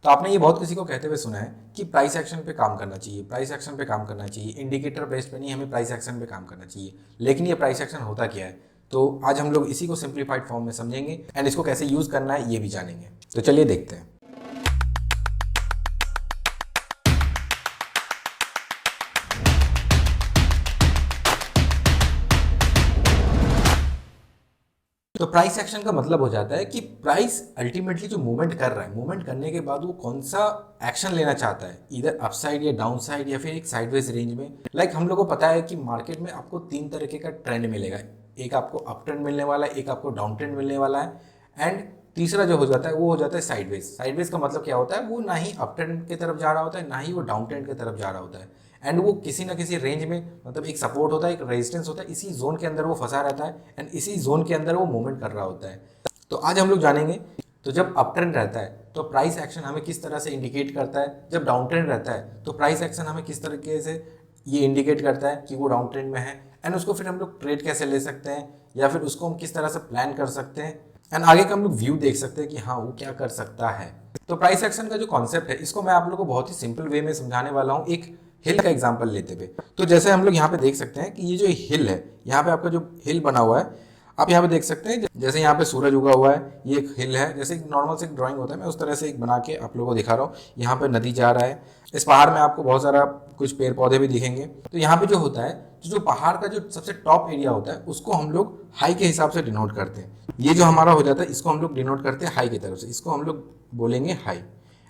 तो आपने ये बहुत किसी को कहते हुए सुना है कि प्राइस एक्शन पे काम करना चाहिए, प्राइस एक्शन पे काम करना चाहिए, इंडिकेटर बेस्ड पे नहीं, हमें प्राइस एक्शन पे काम करना चाहिए। लेकिन ये प्राइस एक्शन होता क्या है, तो आज हम लोग इसी को सिंप्लीफाइड फॉर्म में समझेंगे एंड इसको कैसे यूज करना है ये भी जानेंगे। तो चलिए देखते हैं। तो प्राइस एक्शन का मतलब हो जाता है कि प्राइस अल्टीमेटली जो मूवमेंट कर रहा है, मूवमेंट करने के बाद वो कौन सा एक्शन लेना चाहता है, इधर अपसाइड या डाउन साइड या फिर एक साइडवेज रेंज में। लाइक हम लोग को पता है कि मार्केट में आपको तीन तरीके का ट्रेंड मिलेगा, एक आपको अप ट्रेंड मिलने वाला है, एक आपको डाउन ट्रेंड मिलने वाला है एंड तीसरा जो हो जाता है वो हो जाता है साइडवेज। साइडवेज का मतलब क्या होता है, वो ना ही अप ट्रेंड की तरफ जा रहा होता है ना ही वो डाउन ट्रेंड की तरफ जा रहा होता है एंड वो किसी ना किसी रेंज में, मतलब एक सपोर्ट होता है, एक रेजिस्टेंस होता है, इसी जोन के अंदर वो फंसा रहता है एंड इसी जोन के अंदर वो मूवमेंट कर रहा होता है। तो आज हम लोग जानेंगे तो जब अप ट्रेंड रहता है तो प्राइस एक्शन हमें किस तरह से इंडिकेट करता है, जब डाउन ट्रेंड रहता है तो प्राइस एक्शन हमें किस तरीके से ये इंडिकेट करता है कि वो डाउन ट्रेंड में है एंड उसको फिर हम लोग ट्रेड कैसे ले सकते हैं या फिर उसको हम किस तरह से प्लान कर सकते हैं एंड आगे का हम लोग व्यू देख सकते हैं कि हाँ वो क्या कर सकता है। तो प्राइस एक्शन का जो कॉन्सेप्ट है इसको मैं आप लोगों को बहुत ही सिंपल वे में समझाने वाला हूँ, एक हिल का एग्जांपल लेते हुए। तो जैसे हम लोग यहाँ पे देख सकते हैं कि ये जो हिल है, यहाँ पे आपका जो हिल बना हुआ है आप यहाँ पे देख सकते हैं, जैसे यहाँ पे सूरज उगा हुआ है, ये एक हिल है, जैसे एक नॉर्मल से एक ड्राइंग होता है, मैं उस तरह से एक बना के आप लोगों को दिखा रहा हूँ। यहाँ पे नदी जा रहा है, इस पहाड़ में आपको बहुत सारा कुछ पेड़ पौधे भी दिखेंगे। तो यहाँ पे जो होता है, जो पहाड़ का जो सबसे टॉप एरिया होता है उसको हम लोग हाई के हिसाब से डिनोट करते हैं। ये जो हमारा हो जाता है इसको हम लोग डिनोट करते हैं हाई की तरफ से, इसको हम लोग बोलेंगे हाई।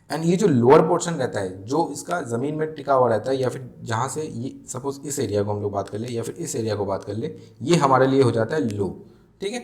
एंड ये जो लोअर पोर्शन रहता है जो इसका ज़मीन में टिका हुआ रहता है या फिर जहाँ से ये सपोज इस एरिया को हम लोग बात कर ले या फिर इस एरिया को बात कर ले, ये हमारे लिए हो जाता है लो। ठीक है,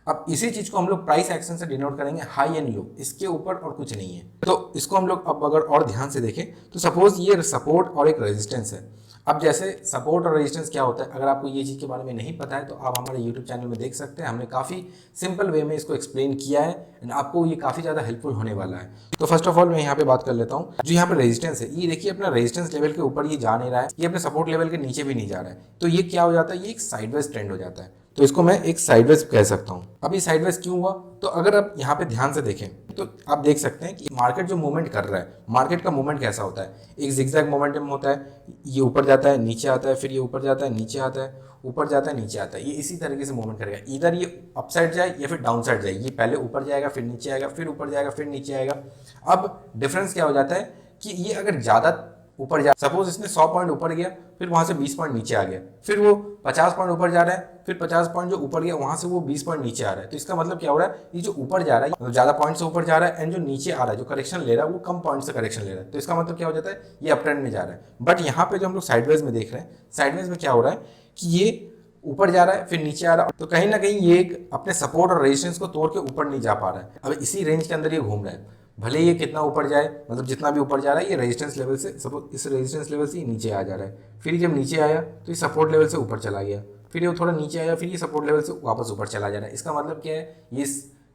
अब इसी चीज़ को हम लोग प्राइस एक्शन से डिनोट करेंगे हाई एंड लो, इसके ऊपर और कुछ नहीं है। तो इसको हम लोग अब अगर और ध्यान से देखें तो सपोज ये सपोर्ट और एक रेजिस्टेंस है। अब जैसे सपोर्ट और रेजिस्टेंस क्या होता है, अगर आपको ये चीज़ के बारे में नहीं पता है तो आप हमारे यूट्यूब चैनल में देख सकते हैं, हमने काफ़ी सिंपल वे में इसको एक्सप्लेन किया है एंड आपको ये काफ़ी ज़्यादा हेल्पफुल होने वाला है। तो फर्स्ट ऑफ ऑल मैं यहाँ पे बात कर लेता हूँ, जो यहाँ पे रेजिस्टेंस है, ये देखिए अपना रेजिस्टेंस लेवल के ऊपर ये जा नहीं रहा है, ये अपने सपोर्ट लेवल के नीचे भी नहीं जा रहा है, तो ये क्या हो जाता है, ये एक साइडवेज ट्रेंड हो जाता है। तो इसको मैं एक साइडवेज कह सकता हूँ। अब ये साइडवेज क्यों हुआ, तो अगर आप यहाँ पे ध्यान से देखें तो आप देख सकते हैं कि मार्केट जो मूवमेंट कर रहा है, मार्केट का मूवमेंट कैसा होता है, एक जिगजैग मोमेंटम होता है, ये ऊपर जाता है नीचे आता है, फिर ये ऊपर जाता है नीचे आता है, ऊपर जाता है नीचे आता है, ये इसी तरीके से मूवमेंट करेगा। इधर ये अप साइड जाए या फिर डाउन साइड जाए, ये पहले ऊपर जाएगा फिर नीचे आएगा, फिर ऊपर जाएगा फिर नीचे आएगा। अब डिफरेंस क्या हो जाता है कि ये अगर ज़्यादा ऊपर जा, सपोज इसने 100 पॉइंट ऊपर गया, फिर वहां से 20 पॉइंट नीचे आ गया, फिर वो 50 पॉइंट ऊपर जा रहा है, फिर 50 पॉइंट जो ऊपर गया वहां से वो 20 पॉइंट नीचे आ रहा है। तो इसका मतलब क्या हो रहा है, ये जो ऊपर जा रहा है मतलब ज़्यादा पॉइंट से ऊपर जा रहा है एंड जो नीचे आ रहा है जो करेक्शन ले रहा है वो कम पॉइंट से करेक्शन ले रहा है। तो इसका मतलब क्या हो जाता है, ये अप ट्रेंड में जा रहा है। बट यहाँ पे जो हम लोग साइडवेज में देख रहे हैं, साइडवेज में क्या हो रहा है कि ये ऊपर जा रहा है फिर नीचे आ रहा है, तो कहीं ना कहीं ये एक अपने सपोर्ट और रेजिस्टेंस को तोड़ के ऊपर नहीं जा पा रहा है। अब इसी रेंज के अंदर ये घूम रहा है, भले ये कितना ऊपर जाए, मतलब जितना भी ऊपर जा रहा है ये रेजिस्टेंस लेवल से, सपोज इस रेजिस्टेंस लेवल से ये नीचे आ जा रहा है, फिर जब नीचे आया तो ये सपोर्ट लेवल से ऊपर चला गया, फिर ये थोड़ा नीचे आया, फिर ये सपोर्ट लेवल से वापस ऊपर चला जा रहा है। इसका मतलब क्या है, ये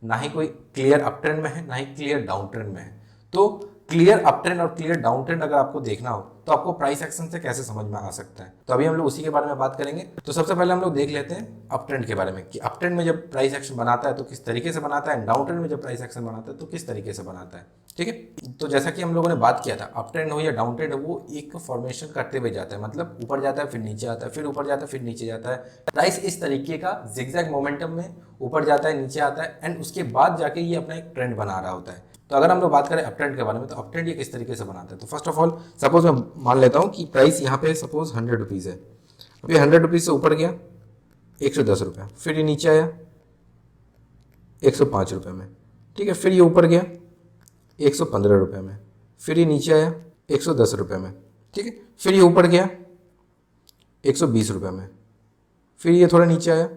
ना ही कोई क्लियर अप ट्रेंड में है ना ही क्लियर डाउन ट्रेंड में है। तो क्लियर अप ट्रेंड और क्लियर डाउन ट्रेंड अगर आपको देखना हो तो आपको प्राइस एक्शन से कैसे समझ में आ सकता है, तो अभी हम लोग उसी के बारे में बात करेंगे। तो सबसे पहले हम लोग देख लेते हैं अप ट्रेंड के बारे में कि अप ट्रेंड में जब प्राइस एक्शन बनाता है तो किस तरीके से बनाता है, डाउन ट्रेंड में जब प्राइस एक्शन बनाता है तो किस तरीके से बनाता है। ठीक है, तो जैसा कि हम लोगों ने बात किया था, अप ट्रेंड हो या डाउन ट्रेंड हो वो एक फॉर्मेशन करते हुए जाता है, मतलब ऊपर जाता है फिर नीचे आता है, फिर ऊपर जाता है फिर नीचे जाता है। प्राइस इस तरीके का जिगजैग मोमेंटम में ऊपर जाता है नीचे आता है एंड उसके बाद जाके ये अपना एक ट्रेंड बना रहा होता है। तो अगर हम लोग बात करें अप ट्रेंड के बारे में तो अप ट्रेंड ये किस तरीके से बनाता है, तो फर्स्ट ऑफ ऑल सपोज मैं मान लेता हूँ कि प्राइस यहाँ पे सपोज 100 रुपीज़ है। अब ये 100 रुपीज़ से ऊपर गया 110 रुपये, फिर ये नीचे आया 105 रुपये में। ठीक है, फिर ये ऊपर गया 115 रुपये में, फिर ये नीचे आया 110 रुपये में। ठीक है, फिर ये ऊपर गया 120 रुपये में, फिर ये थोड़ा नीचे आया,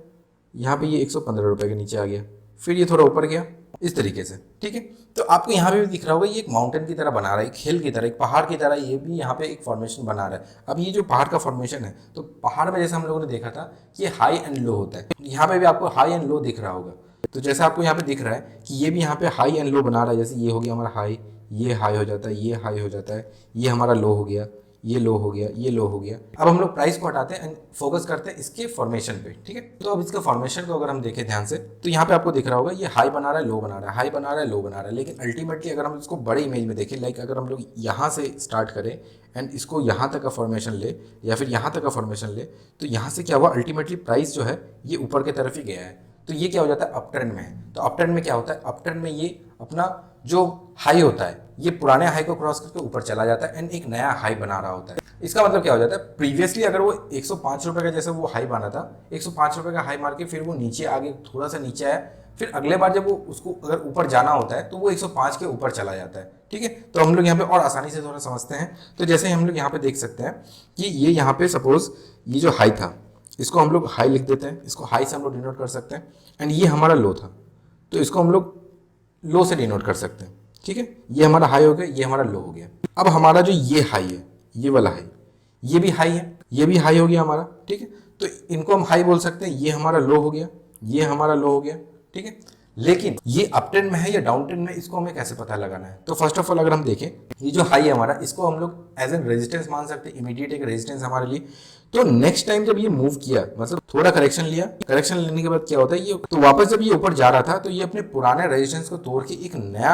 यहाँ पे ये 115 रुपये के नीचे आ गया, फिर ये थोड़ा ऊपर गया, इस तरीके से। ठीक है, तो आपको यहाँ पे भी दिख रहा होगा ये एक माउंटेन की तरह बना रहा है, एक हिल की तरह, एक पहाड़ की तरह ये भी यहाँ पे एक फॉर्मेशन बना रहा है। अब ये जो पहाड़ का फॉर्मेशन है, तो पहाड़ में जैसे हम लोगों ने देखा था कि ये हाई एंड लो होता है, यहाँ पे भी आपको हाई एंड लो दिख रहा होगा। तो जैसा आपको यहाँ पे दिख रहा है कि ये भी यहाँ पे हाई एंड लो बना रहा है, जैसे ये हो गया हमारा हाई, ये हाई हो जाता है, ये हाई हो जाता है, ये हमारा लो हो गया, ये लो हो गया, ये लो हो गया। अब हम लोग प्राइस को हटाते हैं एंड फोकस करते हैं इसके फॉर्मेशन पे, ठीक है। तो अब इसका फॉर्मेशन को अगर हम देखें ध्यान से, तो यहाँ पे आपको दिख रहा होगा ये हाई बना रहा है, लो बना रहा है, हाई बना रहा है, लो बना रहा है। लेकिन अल्टीमेटली अगर हम इसको बड़े इमेज में देखें, लाइक अगर हम लोग यहाँ से स्टार्ट करें एंड इसको यहाँ तक का फॉर्मेशन ले या फिर यहाँ तक का फॉर्मेशन ले, तो यहाँ से क्या हुआ, अल्टीमेटली प्राइस जो है ये ऊपर की तरफ ही गया है। तो ये क्या हो जाता है, अप ट्रेंड में है। तो अप ट्रेंड में क्या होता है, अप ट्रेंड में ये अपना जो हाई होता है ये पुराने हाई को क्रॉस करके ऊपर चला जाता है एंड एक नया हाई बना रहा होता है। इसका मतलब क्या हो जाता है, प्रीवियसली अगर वो 105 रुपये का जैसे वो हाई बना था, 105 रुपये का हाई मार के फिर वो नीचे आगे थोड़ा सा नीचे आया, फिर अगले बार जब वो उसको अगर ऊपर जाना होता है तो वो 105 के ऊपर चला जाता है, ठीक है। तो हम लोग यहाँ पे और आसानी से थोड़ा समझते हैं। तो जैसे हम लोग यहाँ पे देख सकते हैं कि ये यहाँ पे सपोज ये जो हाई था इसको हम लोग हाई लिख देते हैं, इसको हाई से हम लोग डिनोट कर सकते हैं। एंड ये हमारा लो था तो इसको हम लोग लो से डिनोट कर सकते हैं, ठीक है। ये हमारा हाई हो गया, ये हमारा लो हो गया। अब हमारा जो ये हाई है, ये वाला हाई, ये भी हाई है, ये भी हाई हो गया हमारा, ठीक है। तो इनको हम हाई बोल सकते हैं। ये हमारा लो हो गया, ये हमारा लो हो गया, ठीक है। लेकिन ये अप ट्रेंड में है या डाउन ट्रेंड में, इसको हमें कैसे पता लगाना है। तो फर्स्ट ऑफ ऑल अगर हम देखें ये जो हाई है हमारा, इसको हम लोग एज एन रेजिस्टेंस मान सकते हैं, इमीडिएट एक रेजिस्टेंस हमारे लिए। तो नेक्स्ट टाइम जब ये मूव किया, मतलब थोड़ा करेक्शन लिया, करेक्शन लेने के बाद क्या होता है, ये तो वापस जब ये ऊपर जा रहा था तो ये अपने पुराने रेजिस्टेंस को तोड़ के एक नया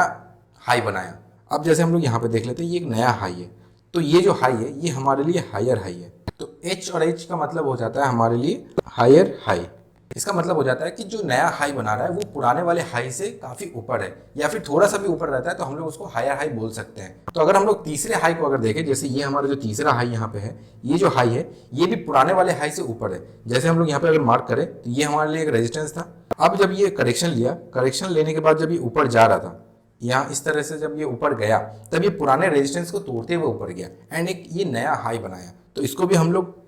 हाई बनाया। अब जैसे हम लोग यहाँ पे देख लेते हैं, ये एक नया हाई है। तो ये जो हाई है ये हमारे लिए हायर हाई है। तो एच और एच का मतलब हो जाता है हमारे लिए हायर हाई। इसका मतलब हो जाता है कि जो नया हाई बना रहा है वो पुराने वाले हाई से काफी ऊपर है या फिर थोड़ा सा भी ऊपर रहता है, तो हम लोग उसको हायर हाई बोल सकते हैं। तो अगर हम लोग तीसरे हाई को अगर देखें, जैसे ये हमारा जो तीसरा हाई यहाँ पे है, ये जो हाई है ये भी पुराने वाले हाई से ऊपर है। जैसे हम लोग यहाँ पे अगर मार्क करें तो ये हमारे लिए एक रेजिस्टेंस था। अब जब ये करेक्शन लिया, करेक्शन लेने के बाद जब ये ऊपर जा रहा था, यहाँ इस तरह से जब ये ऊपर गया, तब ये पुराने रेजिस्टेंस को तोड़ते हुए ऊपर गया एंड एक ये नया हाई बनाया। तो इसको भी हम लोग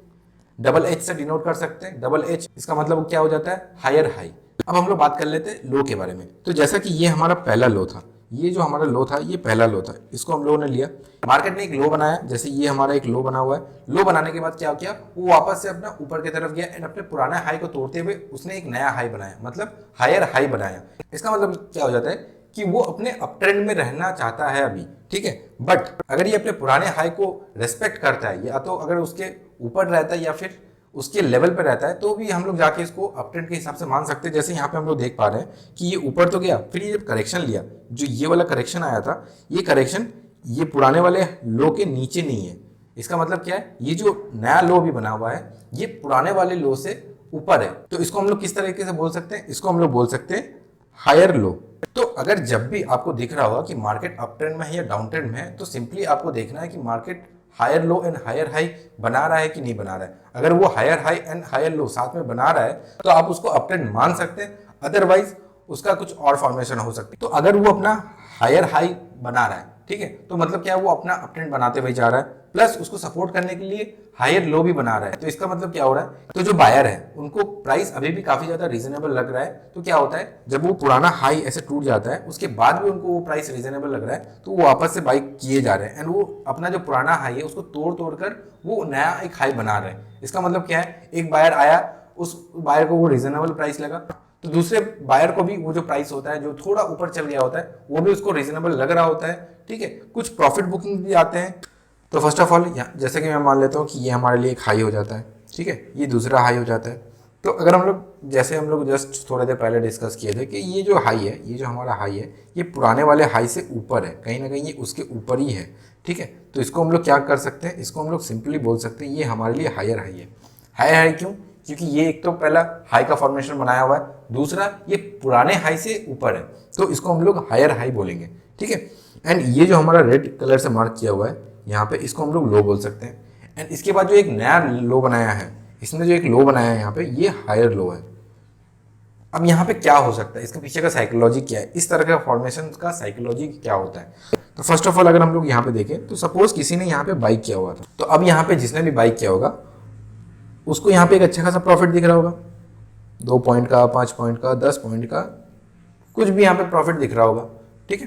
डबल एच से डिनोट कर सकते हैं। डबल एच इसका मतलब क्या हो जाता है, हायर हाई। अब हम लोग बात कर लेते हैं लो के बारे में। तो जैसा कि ये हमारा पहला लो था, ये जो हमारा लो था ये पहला लो था, इसको हम लोगों ने लिया, मार्केट ने एक लो बनाया। जैसे ये हमारा एक लो बना हुआ है, लो बनाने के बाद क्या किया, वो वापस से अपना ऊपर की तरफ गया एंड अपने पुराने हाई को तोड़ते हुए उसने एक नया हाई बनाया, मतलब हायर हाई बनाया। इसका मतलब क्या हो जाता है कि वो अपने अप ट्रेंड में रहना चाहता है अभी, ठीक है। बट अगर ये अपने पुराने हाई को रेस्पेक्ट करता है, या तो अगर उसके ऊपर रहता है या फिर उसके लेवल पे रहता है, तो भी हम लोग जाके इसको अप ट्रेंड के हिसाब से मान सकते हैं। जैसे यहाँ पे हम लोग देख पा रहे हैं कि ये ऊपर तो गया, फिर ये जब करेक्शन लिया, जो ये वाला करेक्शन आया था, ये करेक्शन ये पुराने वाले लो के नीचे नहीं है। इसका मतलब क्या है, ये जो नया लो भी बना हुआ है ये पुराने वाले लो से ऊपर है। तो इसको हम लोग किस तरीके से बोल सकते हैं, इसको हम लोग बोल सकते हैं हायर लो। तो अगर जब भी आपको दिख रहा होगा कि मार्केट अप ट्रेंड में है या डाउन ट्रेंड में है, तो सिंपली आपको देखना है कि market higher low and higher high बना रहा है कि नहीं बना रहा है। अगर वो higher high and higher low साथ में बना रहा है तो आप उसको अप ट्रेंड मान सकते हैं, अदरवाइज उसका कुछ और फॉर्मेशन हो सकती है। तो अगर वो अपना हायर हाई बना रहा है, ठीक है, तो मतलब क्या है, वो अपना अप ट्रेंड बनाते हुए जा रहा है, प्लस उसको सपोर्ट करने के लिए हायर लो भी बना रहा है। तो इसका मतलब क्या हो रहा है, तो जो बायर है उनको प्राइस अभी भी काफी ज्यादा रीजनेबल लग रहा है। तो क्या होता है, जब वो पुराना हाई ऐसे टूट जाता है उसके बाद भी उनको वो प्राइस रीजनेबल लग रहा है, तो वो वापस से बाई किए जा रहे हैं एंड वो अपना जो पुराना हाई है उसको तोड़ तोड़ कर वो नया एक हाई बना रहे हैं। इसका मतलब क्या है, एक बायर आया, उस बायर को वो रीजनेबल प्राइस लगा, तो दूसरे बायर को भी वो जो प्राइस होता है जो थोड़ा ऊपर चल गया होता है वो भी उसको रीजनेबल लग रहा होता है, ठीक है। कुछ प्रॉफिट बुकिंग भी आते हैं। तो फर्स्ट ऑफ ऑल जैसे कि मैं मान लेता हूँ कि ये हमारे लिए एक हाई हो जाता है, ठीक है, ये दूसरा हाई हो जाता है। तो अगर हम लोग जैसे हम लोग जस्ट थोड़ी देर पहले डिस्कस किए थे कि ये जो हाई है, ये जो हमारा हाई है ये पुराने वाले हाई से ऊपर है, कहीं ना कहीं ये उसके ऊपर ही है, ठीक है। तो इसको हम लोग क्या कर सकते हैं, इसको हम लोग सिंपली बोल सकते हैं ये हमारे लिए हायर हाई है। हायर हाई क्यों, क्योंकि ये एक तो पहला हाई का फॉर्मेशन बनाया हुआ है, दूसरा ये पुराने हाई से ऊपर है, तो इसको हम लोग हायर हाई बोलेंगे, ठीक है। एंड ये जो हमारा रेड कलर से मार्क किया हुआ है यहाँ पे, इसको हम लोग लो बोल सकते हैं। एंड इसके बाद जो एक नया लो बनाया है, इसने जो एक लो बनाया है यहाँ पे, ये हायर लो है। अब यहाँ पे क्या हो सकता है, इसके पीछे का साइकोलॉजी क्या है, इस तरह का फॉर्मेशन का साइकोलॉजी क्या होता है। तो फर्स्ट ऑफ ऑल अगर हम लोग यहाँ पे देखें तो सपोज किसी ने यहाँ पे बाई किया हुआ था, तो अब यहाँ पे जिसने भी बाई किया होगा उसको यहाँ पे एक अच्छा खासा प्रॉफिट दिख रहा होगा, 2 पॉइंट का, 5 पॉइंट का, 10 पॉइंट का, कुछ भी यहाँ पे प्रॉफिट दिख रहा होगा, ठीक है।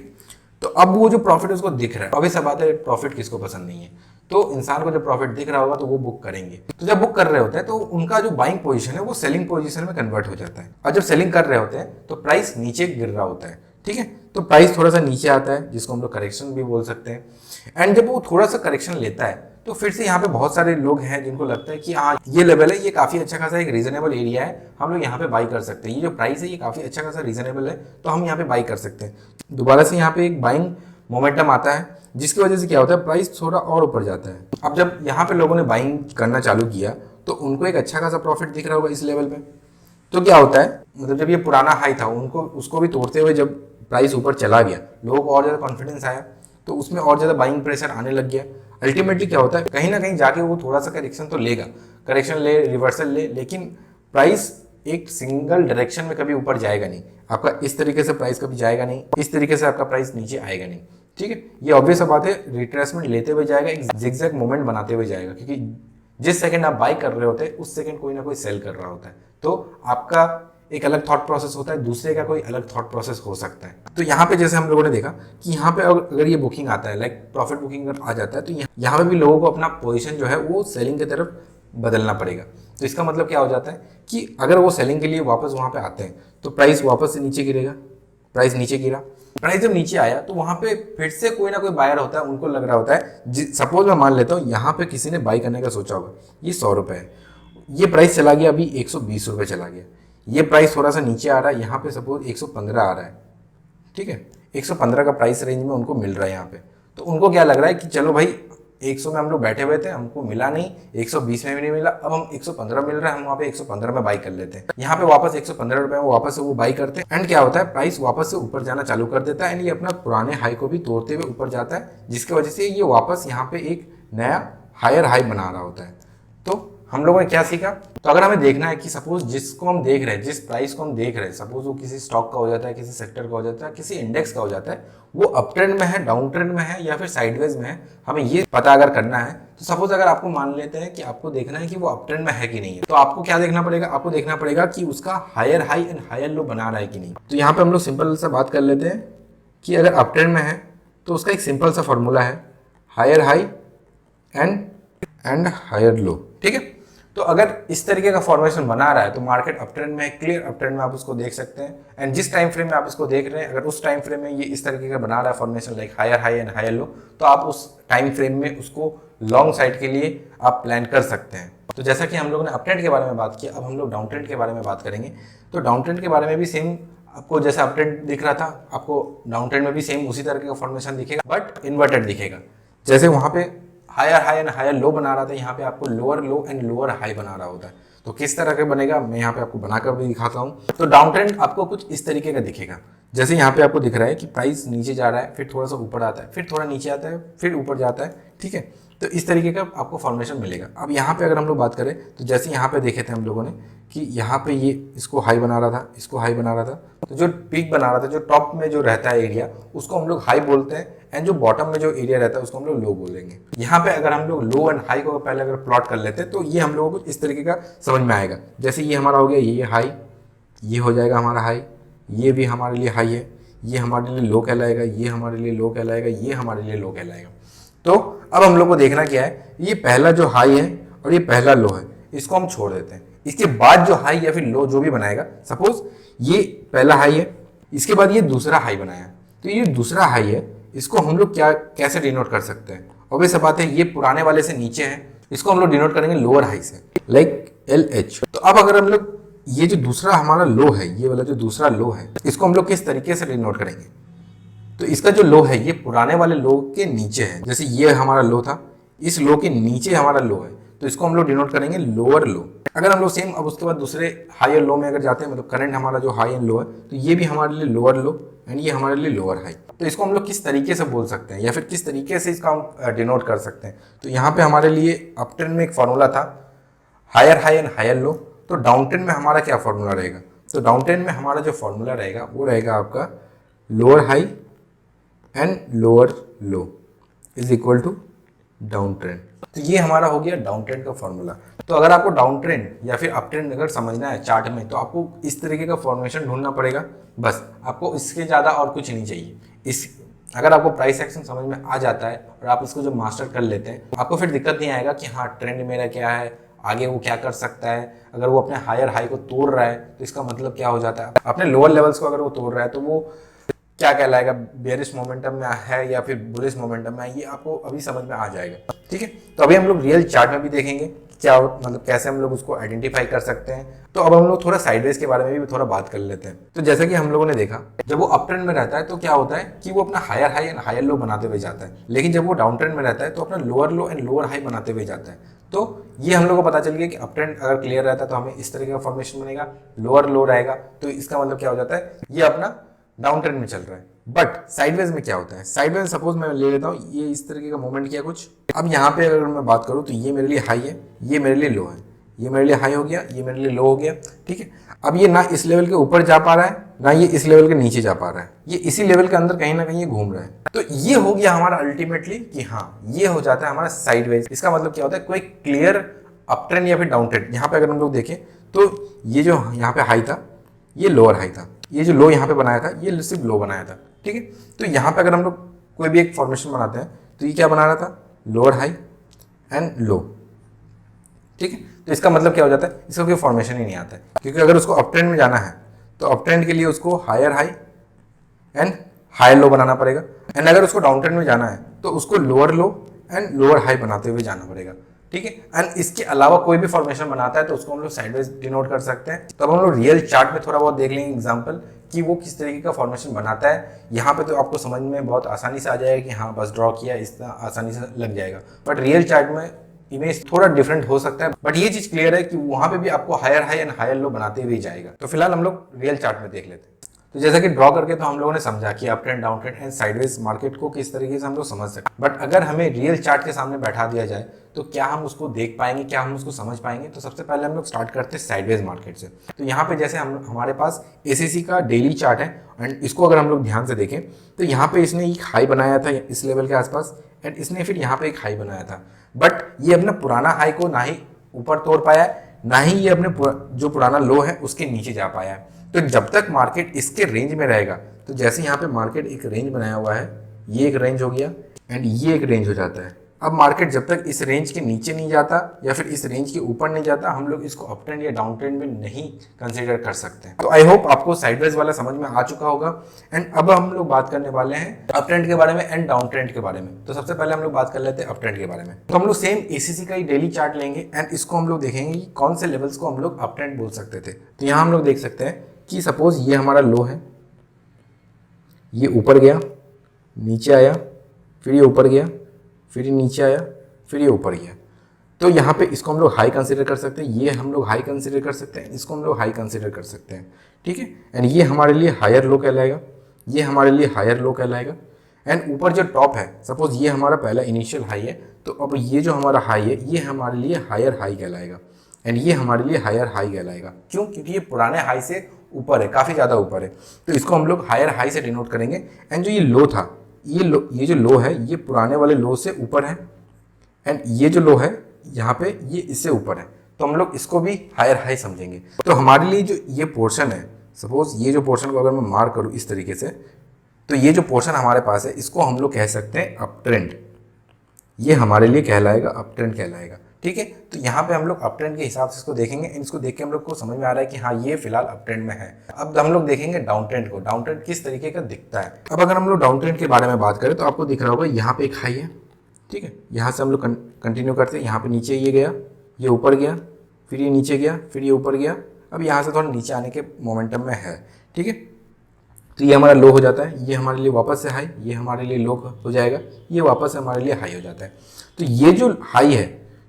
तो अब वो जो प्रॉफिट उसको दिख रहा है, अभी सब बात है, प्रॉफिट किसको पसंद नहीं है, तो इंसान को जब प्रॉफिट दिख रहा होगा तो वो बुक करेंगे। तो जब बुक कर रहे होते हैं तो उनका जो बाइंग पोजीशन है वो सेलिंग पोजीशन में कन्वर्ट हो जाता है, और जब सेलिंग कर रहे होते हैं तो प्राइस नीचे गिर रहा होता है, ठीक है। तो प्राइस थोड़ा सा नीचे आता है जिसको हम लोग करेक्शन भी बोल सकते हैं। एंड जब वो थोड़ा सा करेक्शन लेता है तो फिर से यहाँ पे बहुत सारे लोग हैं जिनको लगता है कि हाँ ये लेवल है, ये काफ़ी अच्छा खासा एक रीजनेबल एरिया है, हम लोग यहाँ पे बाई कर सकते हैं, ये जो प्राइस है ये काफ़ी अच्छा खासा रीजनेबल है, तो हम यहाँ पे बाई कर सकते हैं। दोबारा से यहाँ पे एक बाइंग मोमेंटम आता है जिसकी वजह से क्या होता है, प्राइस थोड़ा और ऊपर जाता है। अब जब यहाँ पे लोगों ने बाइंग करना चालू किया तो उनको एक अच्छा खासा प्रॉफिट दिख रहा होगा इस लेवल पे। तो क्या होता है, मतलब जब ये पुराना हाई था उनको उसको भी तोड़ते हुए जब प्राइस ऊपर चला गया, लोगों को और ज़्यादा कॉन्फिडेंस आया, तो उसमें और ज़्यादा बाइंग प्रेशर आने लग गया। अल्टीमेटली क्या होता है, कहीं ना कहीं जाके वो थोड़ा सा करेक्शन तो लेगा, करेक्शन ले, रिवर्सल ले, लेकिन प्राइस एक सिंगल डायरेक्शन में कभी ऊपर जाएगा नहीं। आपका इस तरीके से प्राइस कभी जाएगा नहीं, इस तरीके से आपका प्राइस नीचे आएगा नहीं। ठीक है, ये ऑब्वियस बात है, रिट्रेसमेंट लेते हुए जाएगा, एक जिगजैग मूवमेंट बनाते हुए जाएगा, क्योंकि जिस सेकंड आप बाई कर रहे होते हैं उस सेकंड कोई ना कोई सेल कर रहा होता है। तो आपका एक अलग थॉट प्रोसेस होता है, दूसरे का कोई अलग थॉट प्रोसेस हो सकता है। तो यहाँ पे जैसे हम लोगों ने देखा कि यहाँ पे अगर ये बुकिंग आता है, लाइक प्रॉफिट बुकिंग अगर आ जाता है, तो यहाँ पे भी लोगों को अपना पोजीशन जो है वो सेलिंग की तरफ बदलना पड़ेगा। तो इसका मतलब क्या हो जाता है कि अगर वो सेलिंग के लिए वापस वहाँ पे आते हैं तो प्राइस वापस से नीचे गिरेगा, प्राइस नीचे गिरा, प्राइस जब नीचे आया तो वहाँ पे फिर से कोई ना कोई बायर होता है, उनको लग रहा होता है, सपोज मैं मान लेता हूँ यहाँ पे किसी ने बाई करने का सोचा होगा, ये 100 रुपये है, ये प्राइस चला गया अभी 120 रुपये चला गया, ये प्राइस थोड़ा सा नीचे आ रहा है, यहाँ पे सपोज 115 आ रहा है, ठीक है, 115 का प्राइस रेंज में उनको मिल रहा है यहाँ पे। तो उनको क्या लग रहा है कि चलो भाई 100 में हम लोग बैठे हुए थे, हमको मिला नहीं, 120 में भी नहीं मिला, अब हम 115 मिल रहा है, हम वहाँ पे 115 में बाई कर लेते हैं। यहाँ पे वापस 115 रुपये में वापस से वो बाई करते हैं, एंड क्या होता है, प्राइस वापस से ऊपर जाना चालू कर देता है, एंड ये अपना पुराने हाई को भी तोड़ते हुए ऊपर जाता है, जिसकी वजह से ये वापस यहाँ पे एक नया हायर हाई बना रहा होता है। तो हम लोगों ने क्या सीखा, तो अगर हमें देखना है कि सपोज जिसको हम देख रहे हैं, जिस प्राइस को हम देख रहे हैं, सपोज वो किसी स्टॉक का हो जाता है, किसी सेक्टर का हो जाता है, किसी इंडेक्स का हो जाता है, वो अप ट्रेंड में है, डाउन ट्रेंड में है, या फिर साइडवेज में है, हमें ये पता अगर करना है, तो सपोज अगर आपको मान लेते हैं कि आपको देखना है कि वो अप ट्रेंड में है कि नहीं है, तो आपको क्या देखना पड़ेगा, आपको देखना पड़ेगा कि उसका higher high and higher low बना रहा है कि नहीं। तो यहाँ पे हम लोग सिंपल सा बात कर लेते हैं कि अगर अप ट्रेंड में है तो उसका एक सिंपल सा फॉर्मूला है, higher high and higher low. ठीक है, तो अगर इस तरीके का फॉर्मेशन बना रहा है तो मार्केट अप ट्रेंड में है, क्लियर अप ट्रेंड में आप उसको देख सकते हैं। एंड जिस टाइम फ्रेम में आप इसको देख रहे हैं, अगर उस टाइम फ्रेम में ये इस तरीके का बना रहा है formation, like higher high and higher low, तो आप उस टाइम फ्रेम में उसको लॉन्ग साइड के लिए आप प्लान कर सकते हैं। तो जैसा कि हम लोगों ने अप ट्रेंड के बारे में बात किया, अब हम लोग डाउन ट्रेंड के बारे में बात करेंगे। तो डाउन ट्रेंड के बारे में भी सेम, आपको जैसा अप ट्रेंड दिख रहा था, आपको डाउन ट्रेंड में भी सेम उसी तरह का फॉर्मेशन दिखेगा, बट इन्वर्टेड दिखेगा। जैसे वहाँ पे higher high and higher low बना रहा था, यहाँ पे आपको lower low and lower high बना रहा होता है। तो किस तरह का बनेगा मैं यहाँ पे आपको बनाकर भी दिखाता हूँ। तो डाउन ट्रेंड आपको कुछ इस तरीके का दिखेगा, जैसे यहाँ पे आपको दिख रहा है कि प्राइस नीचे जा रहा है, फिर थोड़ा सा ऊपर आता है, फिर थोड़ा नीचे आता है, फिर ऊपर जाता है। ठीक है, तो इस तरीके का आपको फॉर्मेशन मिलेगा। अब यहाँ पे अगर हम लोग बात करें तो जैसे यहाँ पे देखे थे हम लोगों ने कि यहाँ पे ये इसको हाई बना रहा था, इसको हाई बना रहा था, तो जो पीक बना रहा था, जो टॉप में जो रहता है एरिया, उसको हम लोग हाई बोलते हैं, एंड जो बॉटम में जो एरिया रहता है उसको हम लोग लो बोलेंगे। यहाँ पे अगर हम लोग लो एंड हाई को पहले अगर प्लॉट कर लेते हैं तो ये हम लोगों को इस तरीके का समझ में आएगा। जैसे ये हमारा हो गया, ये हाई, ये हो जाएगा हमारा हाई, ये भी हमारे लिए हाई है, ये हमारे लिए लो कहलाएगा, ये हमारे लिए लो कहलाएगा, ये हमारे लिए लो कहलाएगा। तो अब हम लोग को देखना क्या है, ये पहला जो हाई है और ये पहला लो है, इसको हम छोड़ देते हैं। इसके बाद जो हाई या फिर लो जो भी बनाएगा, सपोज ये पहला हाई है, इसके बाद ये दूसरा हाई बनाया, तो ये दूसरा हाई है, इसको हम लोग क्या कैसे डिनोट कर सकते हैं। ऑब्वियस बात है, ये पुराने वाले से नीचे है, इसको हम लोग डिनोट करेंगे लोअर हाई से, लाइक LH। तो अब अगर हम लोग ये जो दूसरा हमारा लो है, ये वाला जो दूसरा लो है, इसको हम लोग किस तरीके से डिनोट करेंगे, तो इसका जो लो है ये पुराने वाले लो के नीचे है। जैसे ये हमारा लो था, इस लो के नीचे हमारा लो है, तो इसको हम लोग डिनोट करेंगे लोअर लो। अगर हम लोग सेम अब उसके बाद दूसरे हाई और लो में अगर जाते हैं, मतलब करंट हमारा जो हाई एंड लो है, तो ये भी हमारे लिए लोअर लो एंड ये हमारे लिए लोअर हाई। तो इसको हम लोग किस तरीके से बोल सकते हैं या फिर किस तरीके से इसका हम डिनोट कर सकते हैं। तो यहाँ पे हमारे लिए अप ट्रेंड में एक फॉर्मूला था, higher high and higher low. तो डाउन ट्रेंड में हमारा क्या फॉर्मूला रहेगा, तो डाउन ट्रेंड में हमारा जो फॉर्मूला रहेगा वो रहेगा आपका lower high and lower low is equal to down trend. तो ये हमारा हो गया डाउन ट्रेंड का फॉर्मूला। तो अगर आपको डाउन ट्रेंड या फिर अप ट्रेंड अगर समझना है चार्ट में, तो आपको इस तरीके का फॉर्मेशन ढूंढना पड़ेगा, बस आपको इसके ज़्यादा और कुछ नहीं चाहिए। इस अगर आपको प्राइस एक्शन समझ में आ जाता है और आप इसको जब मास्टर कर लेते हैं, आपको फिर दिक्कत नहीं आएगा कि हाँ ट्रेंड मेरा क्या है, आगे वो क्या कर सकता है। अगर वो अपने हायर हाई को तोड़ रहा है तो इसका मतलब क्या हो जाता है, अपने लोअर लेवल्स को अगर वो तोड़ रहा है तो वो क्या कहलाएगा, बेयरिश मोमेंटम में है या फिर बुलिश मोमेंटम में है, ये आपको अभी समझ में आ जाएगा। ठीक है, तो अभी हम लोग रियल चार्ट में भी देखेंगे क्या मतलब कैसे हम लोग उसको आइडेंटिफाई कर सकते हैं। तो अब हम लोग थोड़ा साइडवेज के बारे में भी थोड़ा बात कर लेते हैं। तो जैसा कि हम लोगों ने देखा, जब वो अप ट्रेंड में रहता है तो क्या होता है कि वो अपना higher high and higher low बनाते हुए जाता है, लेकिन जब वो डाउन ट्रेंड में रहता है तो अपना lower low and lower high बनाते हुए जाता है। तो ये हम लोग को पता चल गया कि अप ट्रेंड अगर क्लियर रहता है तो हमें इस तरीके का फॉर्मेशन बनेगा, लोअर लो रहेगा, तो इसका मतलब क्या हो जाता है, ये अपना डाउन ट्रेंड में चल रहा है। बट साइडवेज में क्या होता है, साइडवेज में सपोज मैं ले लेता हूँ ये इस तरीके का मूवमेंट किया कुछ। अब यहाँ पे अगर मैं बात करूँ तो ये मेरे लिए हाई है, ये मेरे लिए लो है, ये मेरे लिए हाई हो गया, ये मेरे लिए लो हो गया। ठीक है, अब ये ना इस लेवल के ऊपर जा पा रहा है ना ये इस लेवल के नीचे जा पा रहा है, ये इसी लेवल के अंदर कहीं ना कहीं ये घूम रहा है। तो ये हो गया हमारा अल्टीमेटली कि हाँ ये हो जाता है हमारा साइडवेज। इसका मतलब क्या होता है, कोई क्लियर अप ट्रेंड या फिर डाउन ट्रेंड। यहाँ पे अगर हम लोग देखें तो ये जो यहाँ पे हाई था ये लोअर हाई था, ये जो लो यहाँ पे बनाया था ये सिर्फ लो बनाया था। ठीक है, तो यहाँ पे अगर हम लोग कोई भी एक फॉर्मेशन बनाते हैं तो ये क्या बना रहा था, लोअर हाई एंड लो। ठीक है, तो इसका मतलब क्या हो जाता है, इसका कोई फॉर्मेशन ही नहीं आता है, क्योंकि अगर उसको अप ट्रेंड में जाना है तो अप ट्रेंड के लिए उसको higher high and higher low बनाना पड़ेगा, एंड अगर उसको डाउन ट्रेंड में जाना है तो उसको lower low and lower high बनाते हुए जाना पड़ेगा। ठीक है, एंड इसके अलावा कोई भी फॉर्मेशन बनाता है तो उसको हम लोग साइडवेज डिनोट कर सकते हैं। तो अब हम लोग रियल चार्ट में थोड़ा बहुत देख लेंगे एग्जांपल कि वो किस तरीके का फॉर्मेशन बनाता है। यहाँ पे तो आपको समझ में बहुत आसानी से आ जाएगा कि हाँ बस ड्रॉ किया, इस तरह आसानी से लग जाएगा। बट रियल चार्ट में इमेज थोड़ा डिफरेंट हो सकता है, बट ये चीज क्लियर है कि वहां पे भी आपको higher high and higher low बनाते हुए जाएगा। तो फिलहाल हम लोग रियल चार्ट में देख लेते हैं। तो जैसा कि ड्रॉ करके तो हम लोगों ने समझा कि up trend down trend and sideways market को किस तरीके से हम लोग समझ सकते हैं। बट अगर हमें रियल चार्ट के सामने बैठा दिया जाए तो क्या हम उसको देख पाएंगे, क्या हम उसको समझ पाएंगे। तो सबसे पहले हम लोग स्टार्ट करते हैं साइडवेज मार्केट से। तो यहाँ पे जैसे हमारे पास एसीसी का डेली चार्ट है एंड इसको अगर हम लोग ध्यान से देखें तो यहाँ पे इसने एक हाई बनाया था इस लेवल के आसपास एंड इसने फिर यहाँ पे एक हाई बनाया था। बट ये अपना पुराना हाई को ना ही ऊपर तोड़ पाया है, ना ही ये अपने जो पुराना लो है उसके नीचे जा पाया है। तो जब तक मार्केट इसके रेंज में रहेगा, तो जैसे यहाँ पे मार्केट एक रेंज बनाया हुआ है, ये एक रेंज हो गया एंड ये एक रेंज हो जाता है। अब मार्केट जब तक इस रेंज के नीचे नहीं जाता या फिर इस रेंज के ऊपर नहीं जाता, हम लोग इसको अप ट्रेंड या डाउन ट्रेंड में नहीं कंसीडर कर सकते। तो आई होप आपको साइडवेज वाला समझ में आ चुका होगा। एंड अब हम लोग बात करने वाले हैं अप ट्रेंड के बारे में एंड डाउन ट्रेंड के बारे में। तो सबसे पहले हम लोग बात कर लेते हैं अप ट्रेंड के बारे में। तो हम लोग सेम एसीसी का ही डेली चार्ट लेंगे एंड इसको हम लोग देखेंगे कि कौन से लेवल्स को हम लोग अप ट्रेंड बोल सकते थे। तो यहाँ हम लोग देख सकते हैं कि सपोज ये हमारा लो है, ये ऊपर गया, नीचे आया, फिर ये ऊपर गया, फिर ये नीचे आया, फिर ये ऊपर गया। तो यहाँ पे इसको हम लोग हाई कंसीडर कर सकते हैं, ये हम लोग हाई कंसीडर कर सकते हैं, इसको हम लोग हाई कंसीडर कर सकते हैं। ठीक है, एंड ये हमारे लिए हायर लो कहलाएगा, ये हमारे लिए हायर लो कहलाएगा। एंड ऊपर जो टॉप है, सपोज ये हमारा पहला इनिशियल हाई है, तो अब ये जो हमारा हाई है ये हमारे लिए हायर हाई कहलाएगा एंड ये हमारे लिए हायर हाई कहलाएगा। क्यों? क्योंकि ये पुराने हाई से ऊपर है, काफ़ी ज़्यादा ऊपर है, तो इसको हम लोग हायर हाई से डिनोट करेंगे। एंड जो ये लो था, ये जो लो है ये पुराने वाले लो से ऊपर है एंड ये जो लो है यहाँ पे ये इससे ऊपर है, तो हम लोग इसको भी हायर हाई समझेंगे। तो हमारे लिए जो ये पोर्शन है, सपोज ये जो पोर्शन को अगर मैं मार्क करूँ इस तरीके से, तो ये जो पोर्शन हमारे पास है इसको हम लोग कह सकते हैं अप ट्रेंड। ये हमारे लिए कहलाएगा अप ट्रेंड कहलाएगा। ठीक है, तो यहाँ पे हम लोग अप ट्रेंड के हिसाब से इसको देखेंगे, इसको देख के हम लोग को समझ में आ रहा है कि हाँ ये फिलहाल अप ट्रेंड में है। अब हम लोग देखेंगे डाउन ट्रेंड को, डाउन ट्रेंड किस तरीके का दिखता है। अब अगर हम लोग डाउन ट्रेंड के बारे में बात करें तो आपको दिख रहा होगा यहाँ पे एक हाई है। ठीक है, यहाँ से हम लोग कंटिन्यू करते हैं, यहाँ पे नीचे ये गया, ये ऊपर गया, फिर ये नीचे गया, फिर ये ऊपर गया। अब यहाँ से थोड़ा नीचे आने के मोमेंटम में है। ठीक है, तो ये हमारा लो हो जाता है, ये हमारे लिए वापस से हाई, ये हमारे लिए लो हो जाएगा, ये वापस से हमारे लिए हाई हो जाता है। तो ये जो हाई है,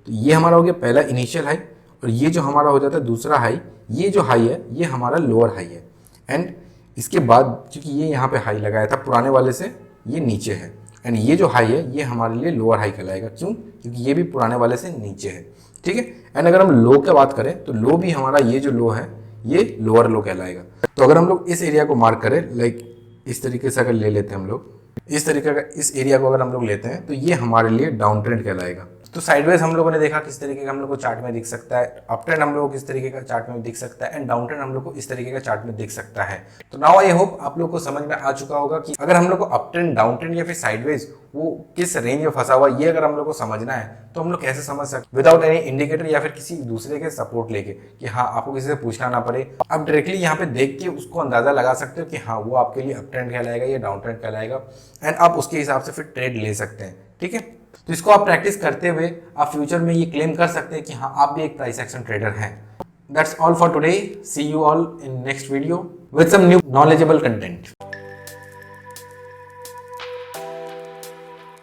तो ये हमारा हो गया पहला इनिशियल हाई, और ये जो हमारा हो जाता है दूसरा हाई, ये जो हाई है ये हमारा लोअर हाई है। एंड इसके बाद क्योंकि ये यहाँ पे हाई लगाया था पुराने वाले से, ये नीचे है, एंड ये जो हाई है ये हमारे लिए लोअर हाई कहलाएगा। क्यों? क्योंकि ये भी पुराने वाले से नीचे है। ठीक है, एंड अगर हम लो की बात करें तो लो भी हमारा ये जो लो है ये लोअर लो कहलाएगा। तो अगर हम लोग इस एरिया को मार्क करें, लाइक इस तरीके से अगर ले लेते हैं हम लोग, इस तरीके का इस एरिया को अगर हम लोग लेते हैं तो ये हमारे लिए डाउन ट्रेंड कहलाएगा। तो साइडवेज हम लोगों ने देखा किस तरीके का हम लोग को चार्ट में दिख सकता है, अप ट्रेंड हम लोग को किस तरीके का चार्ट में दिख सकता है, एंड डाउन ट्रेंड हम लोग को इस तरीके का चार्ट में दिख सकता है। तो नाउ आई होप आप लोग को समझ में आ चुका होगा कि अगर हम लोग को अप ट्रेंड, डाउन ट्रेंड या फिर साइडवेज वो किस रेंज में फंसा हुआ, ये अगर हम लोग को समझना है तो हम लोग कैसे समझ सकते विदाउट एनी इंडिकेटर या फिर किसी दूसरे के सपोर्ट लेके, कि हाँ आपको किसी से पूछना ना पड़े, आप डायरेक्टली यहाँ पे देख के उसको अंदाजा लगा सकते हो कि हाँ वो आपके लिए अप ट्रेंड कहलाएगा या डाउन ट्रेंड कहलाएगा, एंड आप उसके हिसाब से फिर ट्रेड ले सकते हैं। ठीक है, तो इसको आप प्रैक्टिस करते हुए आप फ्यूचर में ये क्लेम कर सकते हैं कि हाँ आप भी एक प्राइस एक्शन ट्रेडर हैं। That's all for today. See you all in next video with some new knowledgeable content.